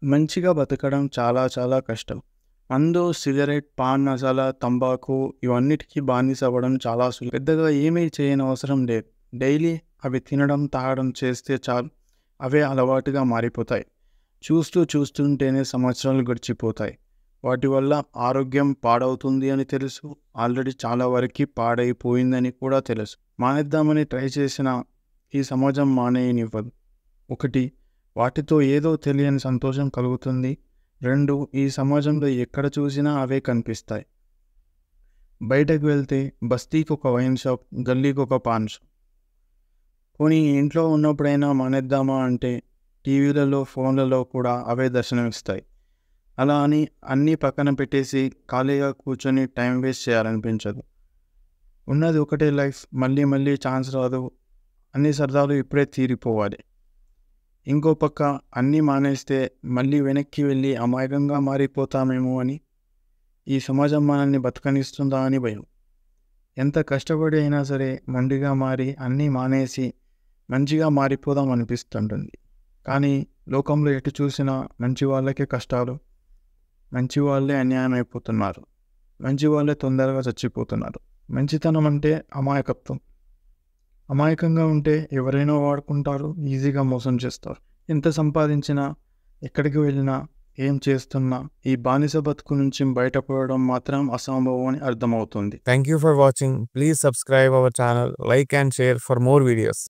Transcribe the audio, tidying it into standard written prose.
మంచిగా బతకడం చాలా చాలా కష్టం. మందు, సిగరెట్, పాన్ మసాలా, తంబాకు ఇవన్నిటికి బానిస అవ్వడం చాలా సులువు. పెద్దగా ఏమీ చేయనవసరం లేదు. డైలీ అవి తినడం, తాగడం చేస్తే చాలు అవే అలవాటుగా మారిపోతాయి. చూస్తుంటేనే సంవత్సరాలు గడిచిపోతాయి. వాటి వల్ల ఆరోగ్యం పాడవుతుంది అని తెలుసు. ఆల్రెడీ చాలా వరకి పాడైపోయిందని కూడా తెలుసు. మానేద్దామని ట్రై చేసినా ఈ సమాజం మానేయనివ్వదు. 1. వాటితో ఏదో తెలియని సంతోషం కలుగుతుంది. 2. ఈ సమాజంలో ఎక్కడ చూసినా అవే కనిపిస్తాయి. బయటకు వెళ్తే బస్తీకి ఒక వైన్ షాప్, గల్లీకి ఒక పాన్ షాప్. పోనీ ఇంట్లో ఉన్నప్పుడైనా మానేద్దామా అంటే టీవీలలో, ఫోన్లలో కూడా అవే దర్శనమిస్తాయి. అలా అని అన్నీ పక్కన పెట్టేసి ఖాళీగా కూర్చొని టైం వేస్ట్ చేయాలనిపించదు. ఉన్నది ఒకటే లైఫ్, మళ్ళీ మళ్ళీ ఛాన్స్ రాదు. అన్ని సరదాలు ఇప్పుడే తీరిపోవాలి. ఇంకో పక్క అన్నీ మానేస్తే మళ్ళీ వెనక్కి వెళ్ళి అమాయకంగా మారిపోతామేమో అని, ఈ సమాజం మనల్ని బతకనిస్తుందా అని భయం. ఎంత కష్టపడి అయినా సరే మొండిగా మారి అన్నీ మానేసి మంచిగా మారిపోదాం అనిపిస్తుంటుంది. కానీ లోకంలో ఎటు చూసినా మంచి వాళ్ళకే కష్టాలు, మంచి వాళ్ళే అన్యాయం అయిపోతున్నారు, మంచి వాళ్ళే తొందరగా చచ్చిపోతున్నారు. మంచితనం అంటే అమాయకత్వం. అమాయకంగా ఉంటే ఎవరైనా వాడుకుంటారు, ఈజీగా మోసం చేస్తారు. ఎంత సంపాదించినా, ఎక్కడికి వెళ్ళినా, ఏం చేస్తున్నా ఈ బానిస బతుకు నుంచి బయటపడడం మాత్రం అసంభవం అని అర్థమవుతుంది. Thank you for watching. Please subscribe our channel, like and share for more videos.